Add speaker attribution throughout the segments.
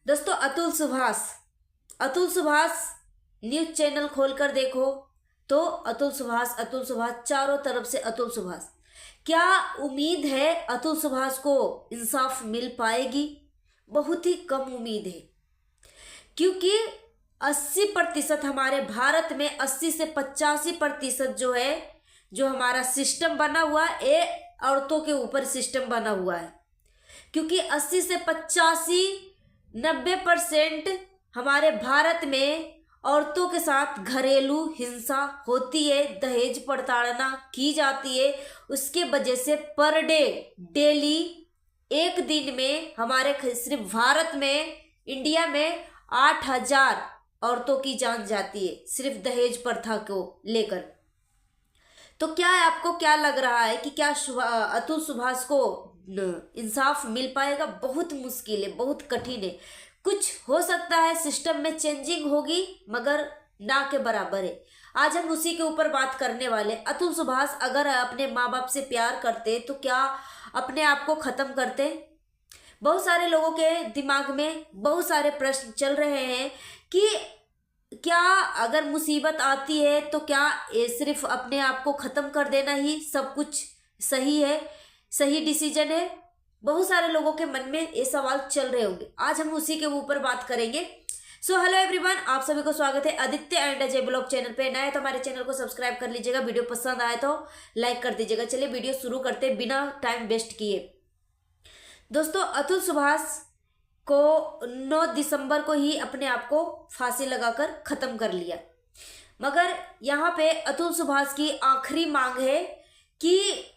Speaker 1: दोस्तों, Atul Subhash news channel खोलकर देखो तो अतुल सुभाष चारों तरफ से अतुल सुभाष। क्या उम्मीद है अतुल सुभाष को इंसाफ मिल पाएगी? बहुत ही कम उम्मीद है, क्योंकि 80% हमारे भारत में 80 से 85% जो हमारा सिस्टम बना हुआ है, ये औरतों के ऊपर सिस्टम बना हुआ है। क्योंकि 80 से 90% हमारे भारत में औरतों के साथ घरेलू हिंसा होती है, दहेज प्रताड़ना की जाती है। उसके वजह से पर डे डेली एक दिन में हमारे सिर्फ भारत में, इंडिया में 8000 औरतों की जान जाती है, सिर्फ दहेज प्रथा को लेकर। तो क्या आपको क्या लग रहा है कि क्या अतुल सुभाष को इंसाफ मिल पाएगा? बहुत मुश्किल है, बहुत कठिन है। कुछ हो सकता है, सिस्टम में चेंजिंग होगी, मगर ना के बराबर है। आज हम उसी के ऊपर बात करने वाले। अतुल सुभाष अगर अपने माँ बाप से प्यार करते तो क्या अपने आप को खत्म करते? बहुत सारे लोगों के दिमाग में बहुत सारे प्रश्न चल रहे हैं कि क्या अगर मुसीबत आती है तो क्या ये सिर्फ अपने आप को खत्म कर देना ही सब कुछ सही है, सही डिसीजन है? बहुत सारे लोगों के मन में ये सवाल चल रहे होंगे। आज हम उसी के ऊपर बात करेंगे। सो हेलो एवरीवन, आप सभी को स्वागत है Aditya and Ajay blog channel पे। नए तो हमारे चैनल को सब्सक्राइब कर लीजिएगा, वीडियो पसंद आए तो लाइक कर दीजिएगा। चलिए वीडियो शुरू करते हैं बिना टाइम वेस्ट किए। दोस्तों, अतुल सुभाष को 9 दिसंबर को ही अपने आप को फांसी लगाकर खत्म कर लिया। मगर यहाँ पे अतुल सुभाष की आखिरी मांग है कि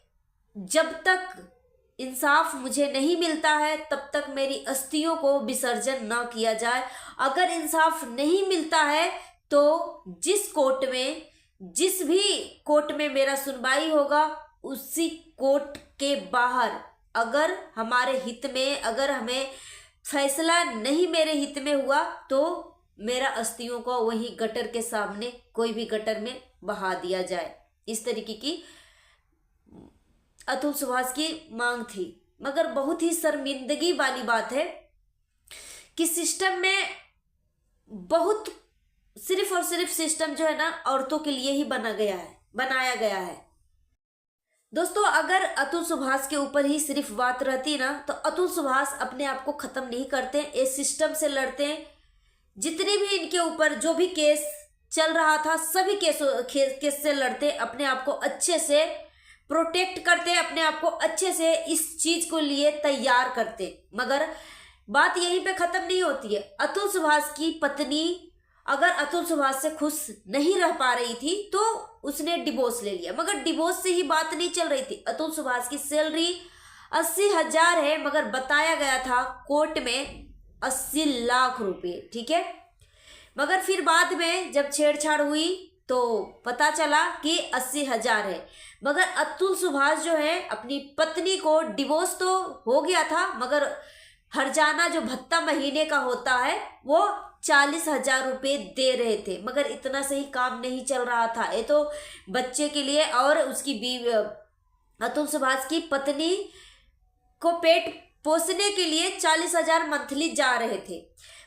Speaker 1: जब तक इंसाफ मुझे नहीं मिलता है तब तक मेरी अस्थियों को विसर्जन न किया जाए। अगर इंसाफ नहीं मिलता है तो जिस भी कोर्ट में मेरा सुनवाई होगा, उसी कोर्ट के बाहर अगर हमारे हित में, अगर हमें फैसला नहीं मेरे हित में हुआ तो मेरा अस्थियों को वही गटर के सामने, कोई भी गटर में बहा दिया जाए। इस तरीके की अतुल सुभाष की मांग थी। मगर बहुत ही शर्मिंदगी वाली बात है कि सिस्टम में बहुत सिर्फ और सिर्फ सिस्टम जो है ना, औरतों के लिए ही बनाया गया है। दोस्तों, अगर अतुल सुभाष के ऊपर ही सिर्फ बात रहती ना, तो अतुल सुभाष अपने आप को खत्म नहीं करते, इस सिस्टम से लड़ते हैं। जितने भी इनके ऊपर जो भी केस चल रहा था, सभी केस से लड़ते, अपने आप को अच्छे से प्रोटेक्ट करते, अपने आप को अच्छे से इस चीज को लिए तैयार करते। मगर बात यहीं पे खत्म नहीं होती है। अतुल सुभाष की पत्नी अगर अतुल सुभाष से खुश नहीं रह पा रही थी तो उसने डिवोर्स ले लिया। मगर डिवोर्स से ही बात नहीं चल रही थी। अतुल सुभाष की सैलरी 80,000 है, मगर बताया गया था कोर्ट में 80 लाख रुपए, ठीक है। मगर फिर बाद में जब छेड़छाड़ हुई तो पता चला कि 80,000 है। मगर अतुल सुभाष जो है अपनी पत्नी को, डिवोर्स तो हो गया था, मगर हर्जाना जो भत्ता महीने का होता है वो 40,000 रुपये दे रहे थे। मगर इतना सही काम नहीं चल रहा था। ये तो बच्चे के लिए और उसकी बीवी, अतुल सुभाष की पत्नी को पेट पोसने के लिए 40,000 मंथली जा रहे थे।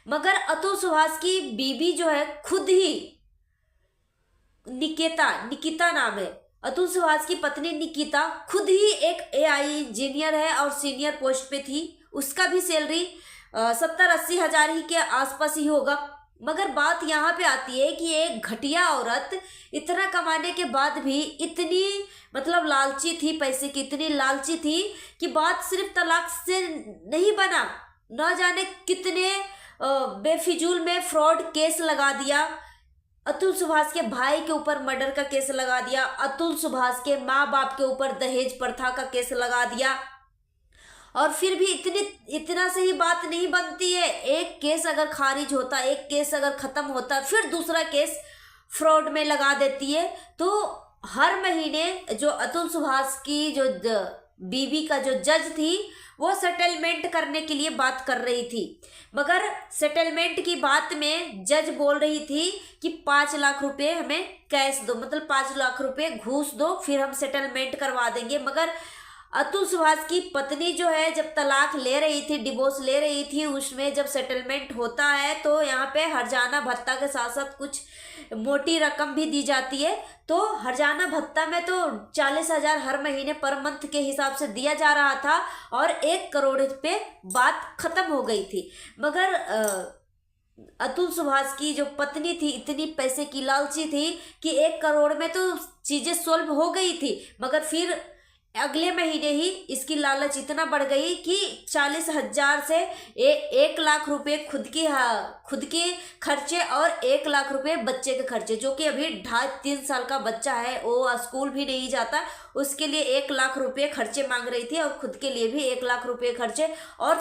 Speaker 1: मगर अतुल सुभाष की बीवी जो है खुद ही, निकिता नाम है, अतुल सुभाष की पत्नी निकिता खुद ही एक AI इंजीनियर है और सीनियर पोस्ट पे थी। उसका भी सैलरी 70-80 हजार ही के आसपास ही होगा। मगर बात यहाँ पे आती है कि एक घटिया औरत इतना कमाने के बाद भी इतनी लालची थी, पैसे की इतनी लालची थी कि बात सिर्फ तलाक से नहीं बना, न जाने कितने बेफिजूल में फ्रॉड केस लगा दिया। अतुल सुभाष के भाई के ऊपर मर्डर का केस लगा दिया, अतुल सुभाष के माँ बाप के ऊपर दहेज प्रथा का केस लगा दिया। और फिर भी इतना से ही बात नहीं बनती है। एक केस अगर खारिज होता, एक केस अगर खत्म होता, फिर दूसरा केस फ्रॉड में लगा देती है। तो हर महीने जो अतुल सुभाष की जो बीवी का जो जज थी, वो सेटलमेंट करने के लिए बात कर रही थी। मगर सेटलमेंट की बात में जज बोल रही थी कि 5 लाख रुपए हमें कैश दो, 5 लाख रुपए घूस दो, फिर हम सेटलमेंट करवा देंगे। मगर अतुल सुभाष की पत्नी जो है जब तलाक ले रही थी, डिवोर्स ले रही थी, उसमें जब सेटलमेंट होता है तो यहाँ पे हर्जाना भत्ता के साथ साथ कुछ मोटी रकम भी दी जाती है। तो हर्जाना भत्ता में तो 40,000 हर महीने पर मंथ के हिसाब से दिया जा रहा था और 1 करोड़ पे बात खत्म हो गई थी। मगर अतुल सुभाष की जो पत्नी थी इतनी पैसे की लालची थी कि 1 करोड़ में तो चीजें सोल्व हो गई थी, मगर फिर अगले महीने ही इसकी लालच इतना बढ़ गई कि 40,000 से 1 लाख रुपए खुद के खर्चे और 1 लाख रुपए बच्चे के खर्चे, जो कि अभी 2.5-3 साल का बच्चा है, वो स्कूल भी नहीं जाता, उसके लिए 1 लाख रुपए खर्चे मांग रही थी और खुद के लिए भी 1 लाख रुपए खर्चे और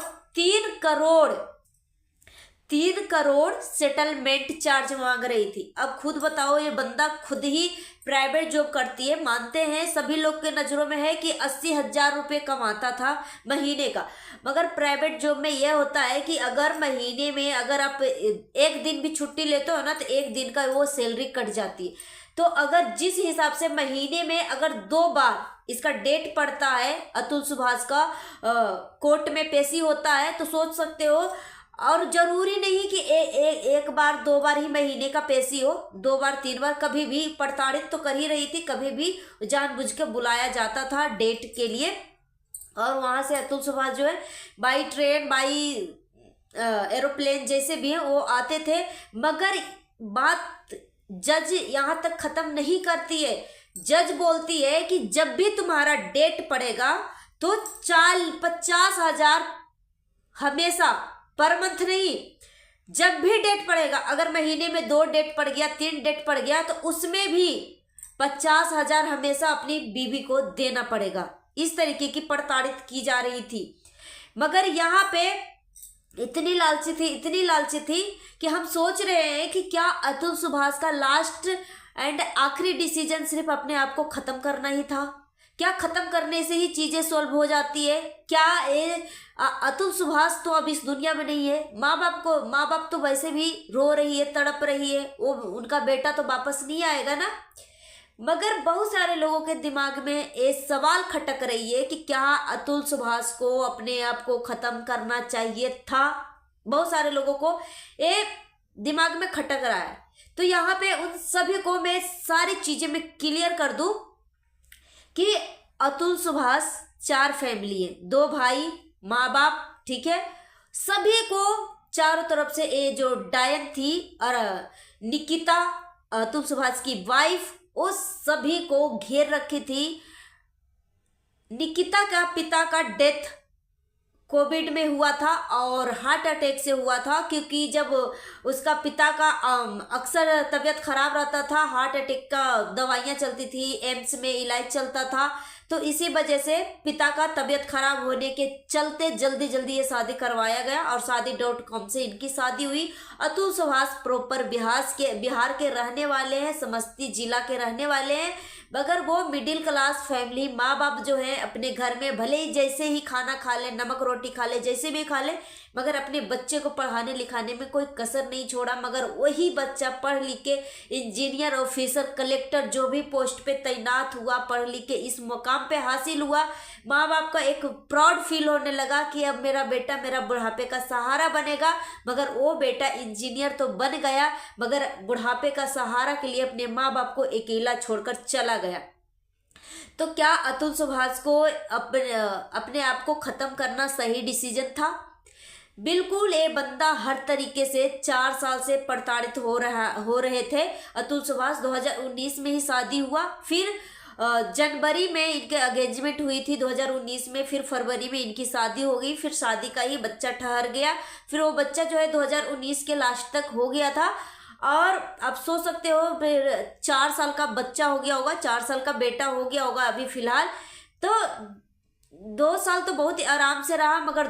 Speaker 1: 3 करोड़ सेटलमेंट चार्ज मांग रही थी। अब खुद बताओ, ये बंदा खुद ही प्राइवेट जॉब करती है, मानते हैं सभी लोग के नज़रों में है कि 80,000 रुपये कमाता था महीने का, मगर प्राइवेट जॉब में यह होता है कि अगर महीने में अगर आप 1 दिन भी छुट्टी लेते हो ना तो 1 दिन का वो सैलरी कट जाती है। तो अगर जिस हिसाब से महीने में अगर 2 बार इसका डेट पड़ता है, अतुल सुभाष का कोर्ट में पेशी होता है, तो सोच सकते हो। और जरूरी नहीं कि एक बार 2 बार ही महीने का पेशी हो, 2 बार 3 बार, कभी भी प्रताड़ित तो कर ही रही थी, कभी भी जानबूझ के बुलाया जाता था डेट के लिए। और वहां से अतुल सुभाष जो है बाई ट्रेन, बाई एरोप्लेन जैसे भी है वो आते थे। मगर बात जज यहाँ तक खत्म नहीं करती है। जज बोलती है कि जब भी तुम्हारा डेट पड़ेगा तो 50,000 हमेशा, पर मंथ नहीं, जब भी डेट पड़ेगा, अगर महीने में 2 डेट पड़ गया, 3 डेट पड़ गया, तो उसमें भी 50,000 हमेशा अपनी बीवी को देना पड़ेगा। इस तरीके की प्रताड़ित की जा रही थी। मगर यहाँ पे इतनी लालची थी कि हम सोच रहे हैं कि क्या अतुल सुभाष का लास्ट एंड आखिरी डिसीजन सिर्फ अपने आप को खत्म करना ही था? क्या खत्म करने से ही चीजें सॉल्व हो जाती है? क्या अतुल सुभाष तो अब इस दुनिया में नहीं है। माँ बाप तो वैसे भी रो रही है, तड़प रही है, वो उनका बेटा तो वापस नहीं आएगा ना। मगर बहुत सारे लोगों के दिमाग में ये सवाल खटक रही है कि क्या अतुल सुभाष को अपने आप को खत्म करना चाहिए था? बहुत सारे लोगों को ये दिमाग में खटक रहा है। तो यहाँ पे उन सभी को मैं सारी चीजें मैं क्लियर कर दूं कि अतुल सुभाष 4 फैमिली है, 2 भाई, माँ बाप, ठीक है, सभी को चारों तरफ से ये जो डायन थी और निकिता अतुल सुभाष की वाइफ, वो सभी को घेर रखी थी। निकिता का पिता का डेथ कोविड में हुआ था और हार्ट अटैक से हुआ था, क्योंकि जब उसका पिता का अक्सर तबीयत खराब रहता था, हार्ट अटैक का दवाइयाँ चलती थी, एम्स में इलाज चलता था, तो इसी वजह से पिता का तबीयत खराब होने के चलते जल्दी ये शादी करवाया गया और शादी.com से इनकी शादी हुई। अतुल सुभाष प्रॉपर बिहार के रहने वाले हैं, समस्ती जिला के रहने वाले हैं, मगर वो मिडिल क्लास फैमिली, माँ बाप जो है अपने घर में भले ही जैसे ही खाना खा ले, नमक रोटी खा ले, जैसे भी खा ले, मगर अपने बच्चे को पढ़ाने लिखाने में कोई कसर नहीं छोड़ा। मगर वही बच्चा पढ़ लिख के इंजीनियर, ऑफिसर, कलेक्टर, जो भी पोस्ट पे तैनात हुआ, पढ़ लिख के इस मुकाम पे हासिल हुआ। माँ बाप का एक प्राउड फील होने लगा कि अब मेरा बेटा मेरा बुढ़ापे का सहारा बनेगा। मगर वो बेटा इंजीनियर तो बन गया, मगर बुढ़ापे का सहारा के लिए अपने माँ बाप को अकेला छोड़कर चला गया। तो क्या अतुल सुभाष को अपने आप को खत्म करना सही डिसीजन था? बिल्कुल। ये बंदा हर तरीके से 4 साल से प्रताड़ित हो रहे थे अतुल सुभाष। 2019 में ही शादी हुआ, फिर जनवरी में इनके एंगेजमेंट हुई थी 2019 में, फिर फरवरी में इनकी शादी हो गई, फिर शादी का ही बच्चा ठहर गया, फिर वो बच्चा जो है 2019 के लास्ट तक हो गया था। और आप सोच सकते हो फिर 4 साल का बच्चा हो गया होगा, 4 साल का बेटा हो गया होगा अभी फिलहाल। तो 2 साल तो बहुत ही आराम से रहा, मगर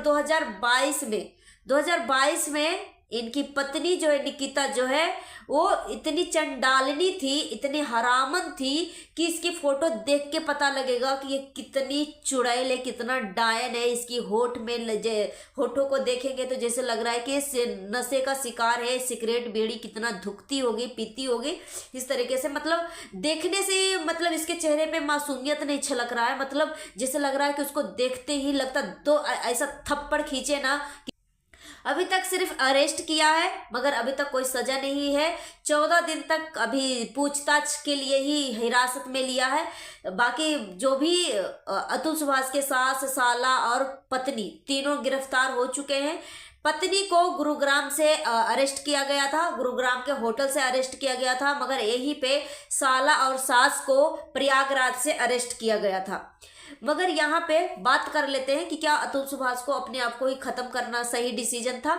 Speaker 1: 2022 में इनकी पत्नी जो है निकिता जो है वो इतनी चंडालनी थी, इतनी हरामन थी कि इसकी फोटो देख के पता लगेगा कि ये कितनी चुड़ैल है, कितना डायन है। इसकी होठ में होठों को देखेंगे तो जैसे लग रहा है कि इस नशे का शिकार है, सिगरेट बीड़ी कितना धुकती होगी, पीती होगी, इस तरीके से। मतलब देखने से मतलब इसके चेहरे पे मासूमियत नहीं छलक रहा है, मतलब जैसे लग रहा है कि उसको देखते ही लगता तो ऐसा थप्पड़ खींचे ना। अभी तक सिर्फ अरेस्ट किया है मगर अभी तक कोई सजा नहीं है। 14 दिन तक अभी पूछताछ के लिए ही हिरासत में लिया है। बाकी जो भी अतुल सुभाष के सास, साला और पत्नी तीनों गिरफ्तार हो चुके हैं। पत्नी को गुरुग्राम से अरेस्ट किया गया था, गुरुग्राम के होटल से अरेस्ट किया गया था, मगर यहीं पे साला और सास को प्रयागराज से अरेस्ट किया गया था। मगर यहाँ पे बात कर लेते हैं कि क्या अतुल सुभाष को अपने आप को ही खत्म करना सही डिसीजन था।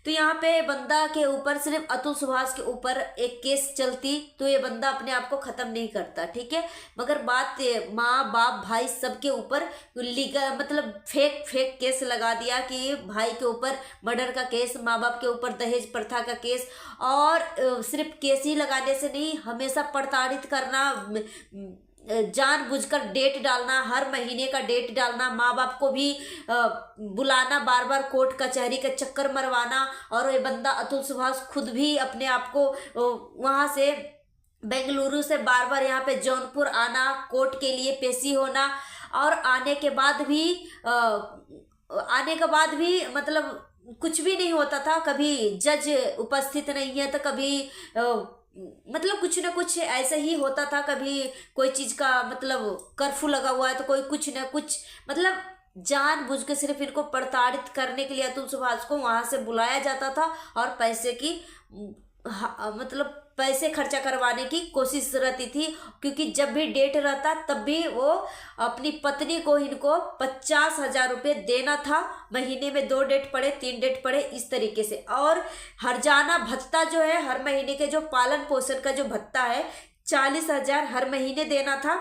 Speaker 1: तो यहाँ पे बंदा के ऊपर, सिर्फ अतुल सुभाष के ऊपर एक केस चलती तो ये बंदा अपने आप को खत्म नहीं करता, ठीक है। मगर बात माँ बाप भाई सबके ऊपर मतलब फेक केस लगा दिया कि भाई के ऊपर मर्डर का केस, माँ बाप के ऊपर दहेज प्रथा का केस। और सिर्फ केस ही लगाने से नहीं, हमेशा प्रताड़ित करना, जानबूझकर डेट डालना, हर महीने का डेट डालना, माँ बाप को भी बुलाना, बार बार कोर्ट कचहरी का चक्कर मरवाना। और ये बंदा अतुल सुभाष खुद भी अपने आप को वहाँ से बेंगलुरु से बार बार यहाँ पे जौनपुर आना, कोर्ट के लिए पेशी होना। और आने के बाद भी मतलब कुछ भी नहीं होता था। कभी जज उपस्थित नहीं है तो कभी मतलब कुछ ना कुछ ऐसा ही होता था। कभी कोई चीज का मतलब कर्फ्यू लगा हुआ है तो कोई कुछ ना कुछ, मतलब जानबूझ के सिर्फ इनको प्रताड़ित करने के लिए अतुल सुभाष को वहां से बुलाया जाता था और पैसे की मतलब पैसे खर्चा करवाने की कोशिश रहती थी। क्योंकि जब भी डेट रहता तब भी वो अपनी पत्नी को इनको 50,000 रुपये देना था। महीने में 2 डेट पड़े, 3 डेट पड़े, इस तरीके से। और हरजाना भत्ता जो है, हर महीने के जो पालन पोषण का जो भत्ता है, 40,000 हर महीने देना था।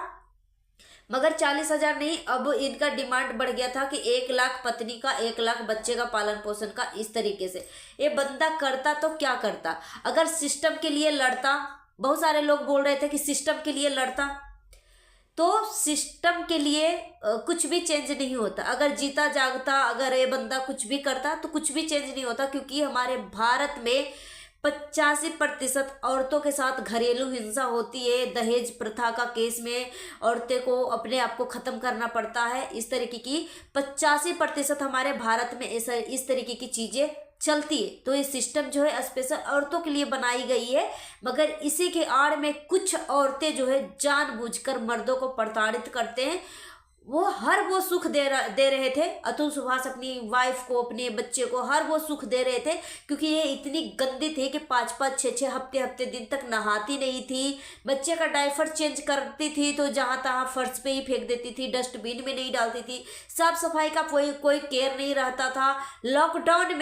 Speaker 1: मगर 40,000 नहीं, अब इनका डिमांड बढ़ गया था कि 1 लाख पत्नी का, 1 लाख बच्चे का पालन पोषण का। इस तरीके से ये बंदा करता तो क्या करता, अगर सिस्टम के लिए लड़ता। बहुत सारे लोग बोल रहे थे कि सिस्टम के लिए लड़ता, तो सिस्टम के लिए कुछ भी चेंज नहीं होता। अगर जीता जागता, अगर ये बंदा कुछ भी करता तो कुछ भी चेंज नहीं होता। क्योंकि हमारे भारत में 85% औरतों के साथ घरेलू हिंसा होती है। दहेज प्रथा का केस में औरतें को अपने आप को खत्म करना पड़ता है। इस तरीके की 85% हमारे भारत में इस तरीके की चीजें चलती है। तो ये सिस्टम जो है स्पेशल औरतों के लिए बनाई गई है। मगर इसी के आड़ में कुछ औरतें जो है जानबूझकर मर्दों को प्रताड़ित करते हैं। वो सुख दे रहे थे अतुल सुभाष अपनी वाइफ को, अपने बच्चे को, वो सुख दे रहे थे। क्योंकि ये इतनी गंदी थी कि 5-5, 6-6 हफ्ते दिन तक नहाती नहीं थी। बच्चे का डायपर चेंज करती थी तो जहाँ तहाँ फर्श पे ही फेंक देती थी, डस्टबिन में नहीं डालती थी। साफ सफाई का कोई केयर नहीं रहता था। लॉकडाउन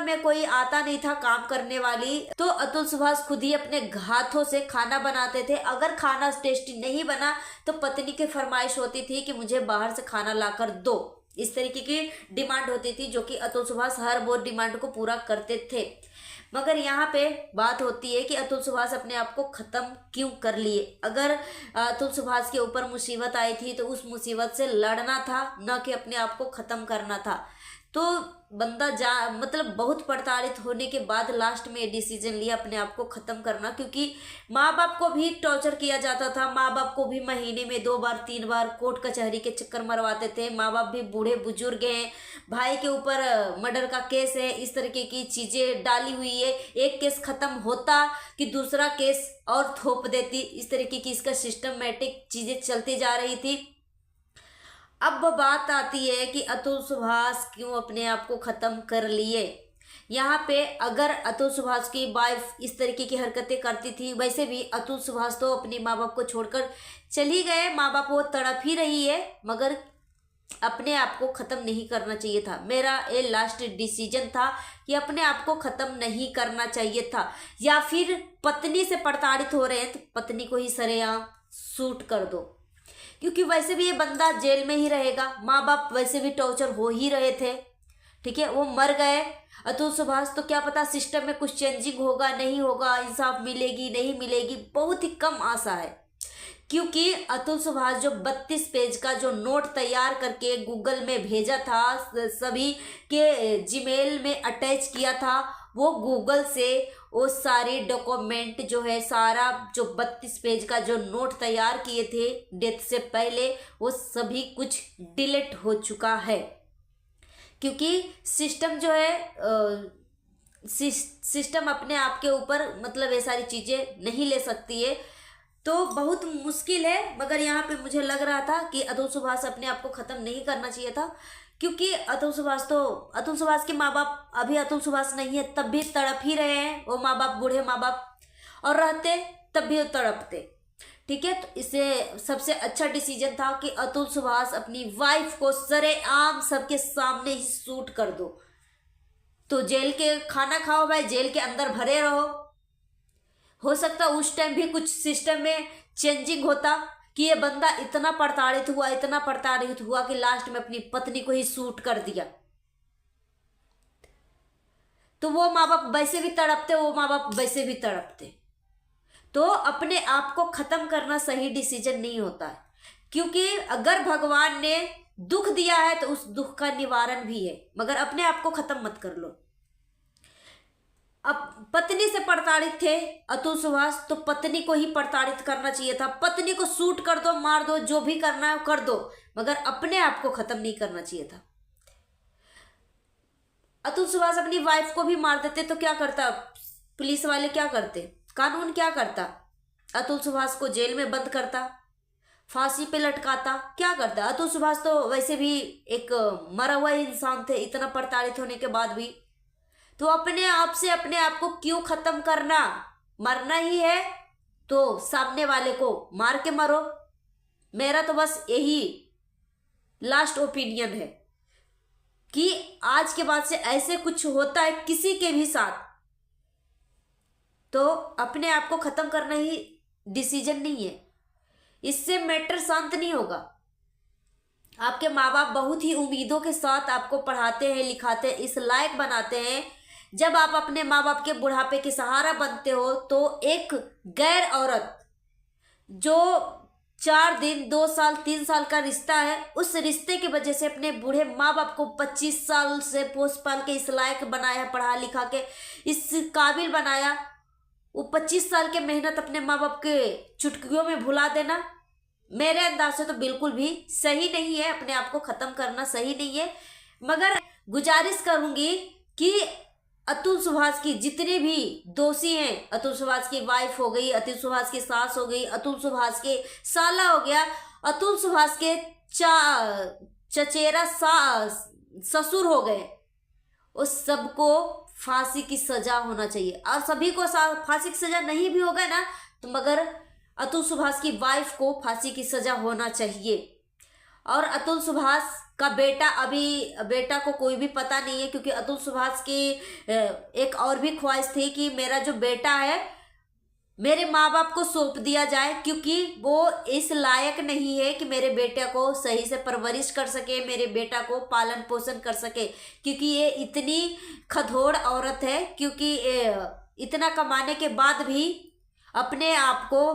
Speaker 1: में कोई आता नहीं था काम करने वाली, तो अतुल सुभाष खुद ही अपने हाथों से खाना बनाते थे। अगर खाना टेस्टी नहीं बना तो पत्नी की फरमाइश होती थी कि मुझे बाहर से खाना लाकर दो। इस तरीके की डिमांड होती थी, जो कि अतुल सुभाष हर वो डिमांड को पूरा करते थे। मगर यहाँ पे बात होती है कि अतुल सुभाष अपने आप को खत्म क्यों कर लिए। अगर अतुल सुभाष के ऊपर मुसीबत आई थी तो उस मुसीबत से लड़ना था, न कि अपने आप को खत्म करना था। तो बंदा मतलब बहुत प्रताड़ित होने के बाद लास्ट में डिसीजन लिया अपने आप को खत्म करना। क्योंकि माँ बाप को भी टॉर्चर किया जाता था। माँ बाप को भी महीने में 2 बार 3 बार कोर्ट कचहरी के चक्कर मरवाते थे। माँ बाप भी बूढ़े बुजुर्ग हैं, भाई के ऊपर मर्डर का केस है, इस तरीके की चीजें डाली हुई है। एक केस खत्म होता कि दूसरा केस और थोप देती, इस तरीके की इसका सिस्टमेटिक चीजें चलती जा रही थी। अब बात आती है कि अतुल सुभाष क्यों अपने आप को खत्म कर लिए। यहाँ पे अगर अतुल सुभाष की वाइफ इस तरीके की हरकतें करती थी, वैसे भी अतुल सुभाष तो अपने माँ बाप को छोड़कर चली गए, माँ बाप वो तड़प ही रही है, मगर अपने आप को खत्म नहीं करना चाहिए था। मेरा ये लास्ट डिसीजन था कि अपने आप को खत्म नहीं करना चाहिए था। या फिर पत्नी से प्रताड़ित हो रहे हैं तो पत्नी को ही सरेआम शूट कर दो, क्योंकि वैसे भी ये बंदा जेल में ही रहेगा। माँ बाप वैसे भी टॉर्चर हो ही रहे थे, ठीक है, वो मर गए अतुल सुभाष, तो क्या पता सिस्टम में कुछ चेंजिंग होगा नहीं होगा, इंसाफ मिलेगी नहीं मिलेगी, बहुत ही कम आशा है। क्योंकि अतुल सुभाष जो 32 पेज का जो नोट तैयार करके गूगल में भेजा था, सभी के जीमेल में अटैच किया था, वो गूगल से वो सारी डॉक्यूमेंट जो है, सारा जो 32 पेज का जो नोट तैयार किए थे डेथ से पहले, वो सभी कुछ डिलीट हो चुका है। क्योंकि सिस्टम जो है सिस्टम अपने आप के ऊपर मतलब ये सारी चीज़ें नहीं ले सकती है, तो बहुत मुश्किल है। मगर यहाँ पे मुझे लग रहा था कि अतुल सुभाष अपने आप को ख़त्म नहीं करना चाहिए था, क्योंकि अतुल सुभाष के माँ बाप अभी अतुल सुभाष नहीं है तब भी तड़प ही रहे हैं, वो माँ बाप, बूढ़े माँ बाप, और रहते तब भी वो तड़पते। ठीक है, तो इसे सबसे अच्छा डिसीजन था कि अतुल सुभाष अपनी वाइफ को सरेआम सबके सामने ही शूट कर दो। तो जेल के खाना खाओ भाई, जेल के अंदर भरे रहो। हो सकता उस टाइम भी कुछ सिस्टम में चेंजिंग होता कि ये बंदा इतना प्रताड़ित हुआ कि लास्ट में अपनी पत्नी को ही शूट कर दिया, तो वो माँ बाप वैसे भी तड़पते, वो माँ बाप वैसे भी तड़पते। तो अपने आप को खत्म करना सही डिसीजन नहीं होता है, क्योंकि अगर भगवान ने दुख दिया है तो उस दुख का निवारण भी है, मगर अपने आप को खत्म मत कर लो। अब पत्नी से प्रताड़ित थे अतुल सुभाष, तो पत्नी को ही प्रताड़ित करना चाहिए था। पत्नी को शूट कर दो, मार दो, जो भी करना है कर दो, मगर अपने आप को खत्म नहीं करना चाहिए था। अतुल सुभाष अपनी वाइफ को भी मार देते तो क्या करता, पुलिस वाले क्या करते, कानून क्या करता, अतुल सुभाष को जेल में बंद करता, फांसी पे लटकाता, क्या करता। अतुल सुभाष तो वैसे भी एक मरा हुआ इंसान थे, इतना प्रताड़ित होने के बाद भी। तो अपने आप से अपने आप को क्यों खत्म करना, मरना ही है तो सामने वाले को मार के मरो। मेरा तो बस यही लास्ट ओपिनियन है कि आज के बाद से ऐसे कुछ होता है किसी के भी साथ, तो अपने आप को खत्म करना ही डिसीजन नहीं है, इससे मैटर शांत नहीं होगा। आपके माँ बाप बहुत ही उम्मीदों के साथ आपको पढ़ाते हैं, लिखाते हैं, इस लायक बनाते हैं। जब आप अपने माँ बाप के बुढ़ापे के सहारा बनते हो, तो एक गैर औरत जो 4 दिन 2 साल 3 साल का रिश्ता है, उस रिश्ते की वजह से अपने बूढ़े माँ बाप को 25 साल से पोस पाल के इस लायक बनाया, पढ़ा लिखा के इस काबिल बनाया, वो 25 साल के मेहनत अपने माँ बाप के चुटकियों में भुला देना मेरे अंदाज से तो बिल्कुल भी सही नहीं है। अपने आप को खत्म करना सही नहीं है। मगर गुजारिश करूंगी कि अतुल सुभाष की जितने भी दोषी हैं, अतुल सुभाष की वाइफ हो गई, अतुल सुभाष की सास हो गई, अतुल सुभाष के साला हो गया, अतुल सुभाष के चचेरा ससुर हो गए, उस सबको फांसी की सजा होना चाहिए। और सभी को फांसी की सजा नहीं भी होगा ना, तो मगर अतुल सुभाष की वाइफ को फांसी की सजा होना चाहिए। और अतुल सुभाष का बेटा, अभी बेटा को कोई भी पता नहीं है, क्योंकि अतुल सुभाष की एक और भी ख्वाहिश थी कि मेरा जो बेटा है मेरे माँ बाप को सौंप दिया जाए, क्योंकि वो इस लायक नहीं है कि मेरे बेटे को सही से परवरिश कर सके, मेरे बेटा को पालन पोषण कर सके, क्योंकि ये इतनी खधोड़ औरत है, क्योंकि इतना कमाने के बाद भी अपने आप को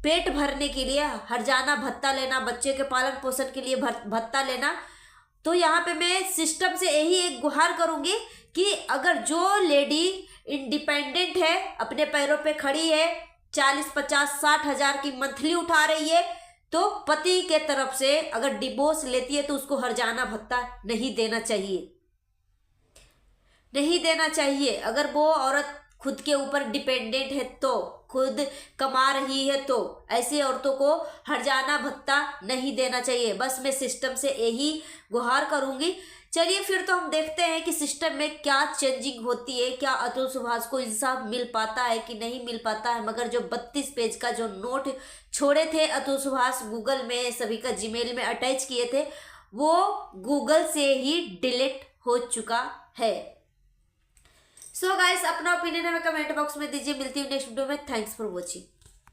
Speaker 1: पेट भरने के लिए हर्जाना भत्ता लेना, बच्चे के पालन पोषण के लिए भत्ता लेना। तो यहाँ पे मैं सिस्टम से यही एक गुहार करूँगी कि अगर जो लेडी इंडिपेंडेंट है, अपने पैरों पे खड़ी है, 40, 50, 60 हज़ार की मंथली उठा रही है, तो पति के तरफ से अगर डिवोर्स लेती है तो उसको हर्जाना भत्ता नहीं देना चाहिए, नहीं देना चाहिए। अगर वो औरत खुद के ऊपर डिपेंडेंट है, तो खुद कमा रही है, तो ऐसी औरतों को हर्जाना भत्ता नहीं देना चाहिए। बस मैं सिस्टम से यही गुहार करूंगी। चलिए फिर तो हम देखते हैं कि सिस्टम में क्या चेंजिंग होती है, क्या अतुल सुभाष को इंसाफ मिल पाता है कि नहीं मिल पाता है। मगर जो 32 पेज का जो नोट छोड़े थे अतुल सुभाष, गूगल में सभी का जीमेल में अटैच किए थे, वो गूगल से ही डिलीट हो चुका है। सो गाइस, अपना ओपिनियन हमें कमेंट बॉक्स में दीजिए। मिलती हूँ नेक्स्ट वीडियो में। Thanks for watching.